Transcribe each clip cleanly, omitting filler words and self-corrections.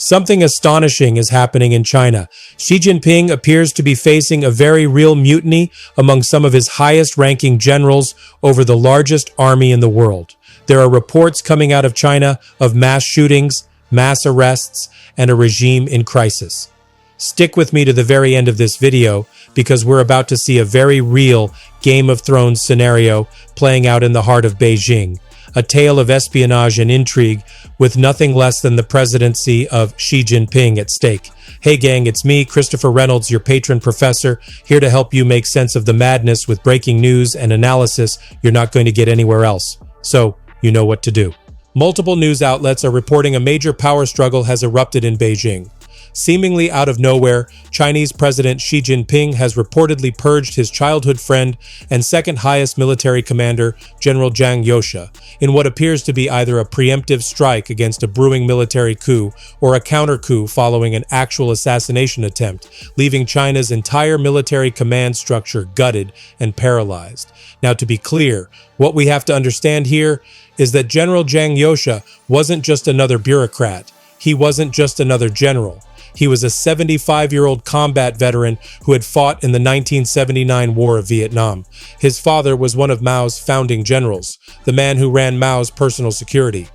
Something astonishing is happening in China. Xi Jinping appears to be facing a very real mutiny among some of his highest-ranking generals over the largest army in the world. There are reports coming out of China of mass shootings, mass arrests, and a regime in crisis. Stick with me to the very end of this video because we're about to see a very real Game of Thrones scenario playing out in the heart of Beijing. A tale of espionage and intrigue with nothing less than the presidency of Xi Jinping at stake. Hey gang, it's me, Christopher Reynolds, your patron professor, here to help you make sense of the madness with breaking news and analysis you're not going to get anywhere else. So, you know what to do. Multiple news outlets are reporting a major power struggle has erupted in Beijing. Seemingly out of nowhere, Chinese President Xi Jinping has reportedly purged his childhood friend and second highest military commander, General Zhang Youxia, in what appears to be either a preemptive strike against a brewing military coup or a counter-coup following an actual assassination attempt, leaving China's entire military command structure gutted and paralyzed. Now, to be clear, what we have to understand here is that General Zhang Youxia wasn't just another bureaucrat. He wasn't just another general. He was a 75-year-old combat veteran who had fought in the 1979 War of Vietnam. His father was one of Mao's founding generals, the man who ran Mao's personal security.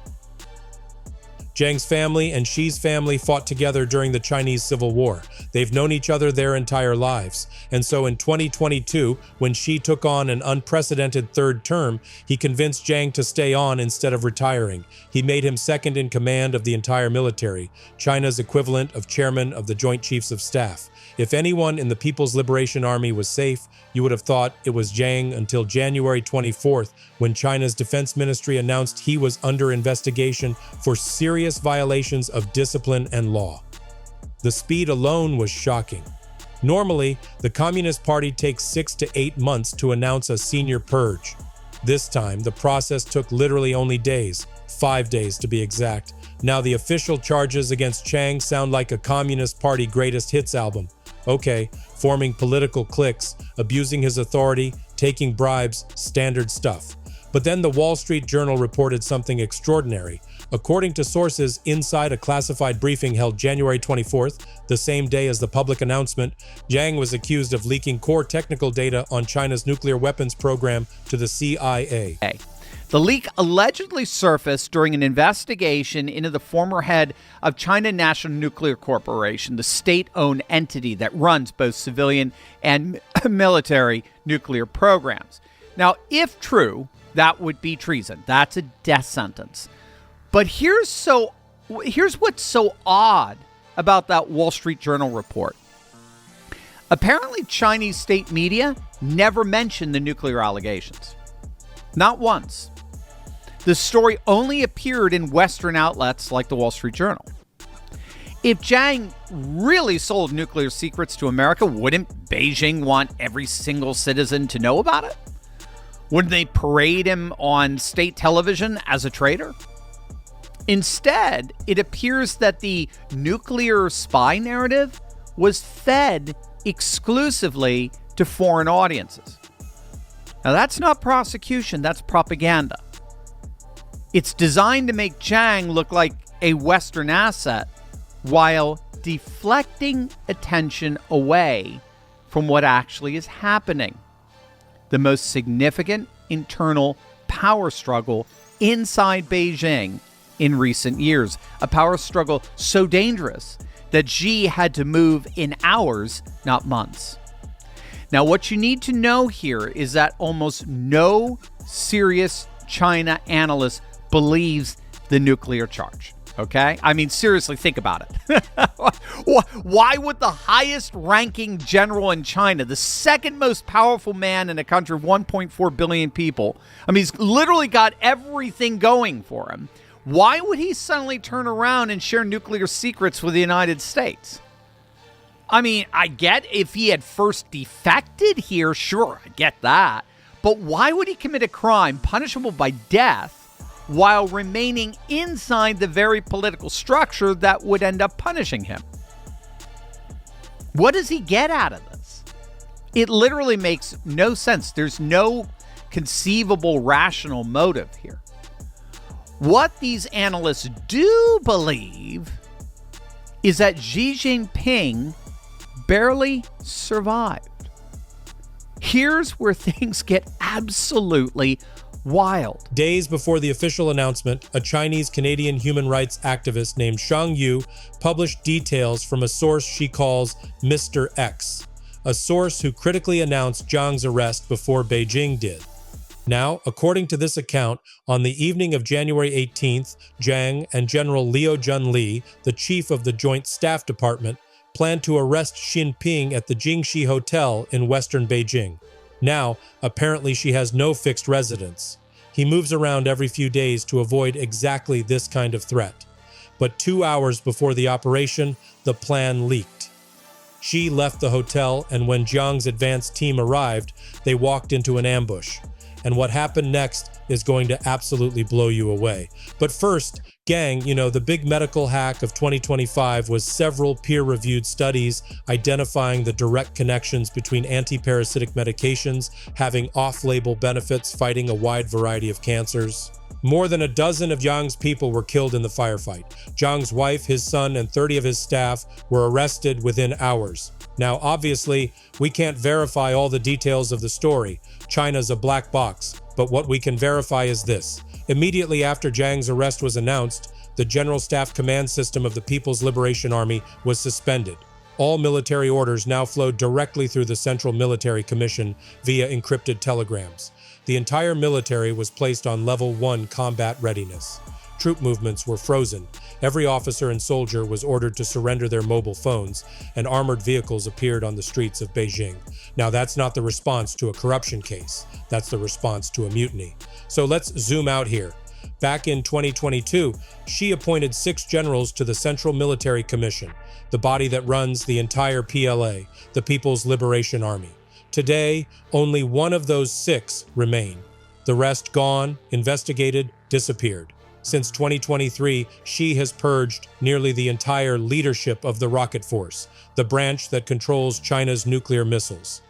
Zhang's family and Xi's family fought together during the Chinese Civil War. They've known each other their entire lives. And so in 2022, when Xi took on an unprecedented third term, he convinced Zhang to stay on instead of retiring. He made him second in command of the entire military, China's equivalent of chairman of the Joint Chiefs of Staff. If anyone in the People's Liberation Army was safe, you would have thought it was Zhang until January 24th, when China's Defense Ministry announced he was under investigation for serious violations of discipline and law. The speed alone was shocking. Normally, the Communist Party takes 6 to 8 months to announce a senior purge. This time, the process took literally only days, 5 days to be exact. Now the official charges against Zhang sound like a Communist Party greatest hits album. Okay, forming political cliques, abusing his authority, taking bribes, standard stuff. But then the Wall Street Journal reported something extraordinary. According to sources inside a classified briefing held January 24th, the same day as the public announcement, Zhang was accused of leaking core technical data on China's nuclear weapons program to the CIA. The leak allegedly surfaced during an investigation into the former head of China National Nuclear Corporation, the state-owned entity that runs both civilian and military nuclear programs. Now, if true, that would be treason. That's a death sentence. But here's what's so odd about that Wall Street Journal report. Apparently, Chinese state media never mentioned the nuclear allegations. Not once. The story only appeared in Western outlets like the Wall Street Journal. If Zhang really sold nuclear secrets to America, wouldn't Beijing want every single citizen to know about it? Wouldn't they parade him on state television as a traitor? Instead, it appears that the nuclear spy narrative was fed exclusively to foreign audiences. Now, that's not prosecution, that's propaganda. It's designed to make Zhang look like a Western asset while deflecting attention away from what actually is happening. The most significant internal power struggle inside Beijing in recent years. A power struggle so dangerous that Xi had to move in hours, not months. Now, what you need to know here is that almost no serious China analyst believes the nuclear charge. Okay? I mean, seriously, think about it. Why would the highest ranking general in China, the second most powerful man in a country of 1.4 billion people, I mean, he's literally got everything going for him. Why would he suddenly turn around and share nuclear secrets with the United States? I mean, I get if he had first defected here, sure, I get that. But why would he commit a crime punishable by death while remaining inside the very political structure that would end up punishing him? What does he get out of this? It literally makes no sense. There's no conceivable rational motive here. What these analysts do believe is that Xi Jinping barely survived. Here's where things get absolutely wild. Days before the official announcement, a Chinese-Canadian human rights activist named Shang Yu published details from a source she calls Mr. X, a source who critically announced Jiang's arrest before Beijing did. Now, according to this account, on the evening of January 18th, Jiang and General Liu Junli, the chief of the Joint Staff Department, planned to arrest Xi Jinping at the Jingxi Hotel in western Beijing. Now, apparently she has no fixed residence. He moves around every few days to avoid exactly this kind of threat. But 2 hours before the operation, the plan leaked. Xi left the hotel, and when Jiang's advance team arrived, they walked into an ambush. And what happened next is going to absolutely blow you away. But first, gang, the big medical hack of 2025 was several peer-reviewed studies identifying the direct connections between anti-parasitic medications having off-label benefits fighting a wide variety of cancers. More than a dozen of Jiang's people were killed in the firefight. Jiang's wife, his son, and 30 of his staff were arrested within hours. Now, obviously, we can't verify all the details of the story. China's a black box, but what we can verify is this. Immediately after Jiang's arrest was announced, the General Staff Command System of the People's Liberation Army was suspended. All military orders now flowed directly through the Central Military Commission via encrypted telegrams. The entire military was placed on Level 1 combat readiness. Troop movements were frozen. Every officer and soldier was ordered to surrender their mobile phones, and armored vehicles appeared on the streets of Beijing. Now, that's not the response to a corruption case. That's the response to a mutiny. So let's zoom out here. Back in 2022, Xi appointed 6 generals to the Central Military Commission, the body that runs the entire PLA, the People's Liberation Army. Today, only one of those 6 remain. The rest gone, investigated, disappeared. Since 2023, Xi has purged nearly the entire leadership of the Rocket Force, the branch that controls China's nuclear missiles.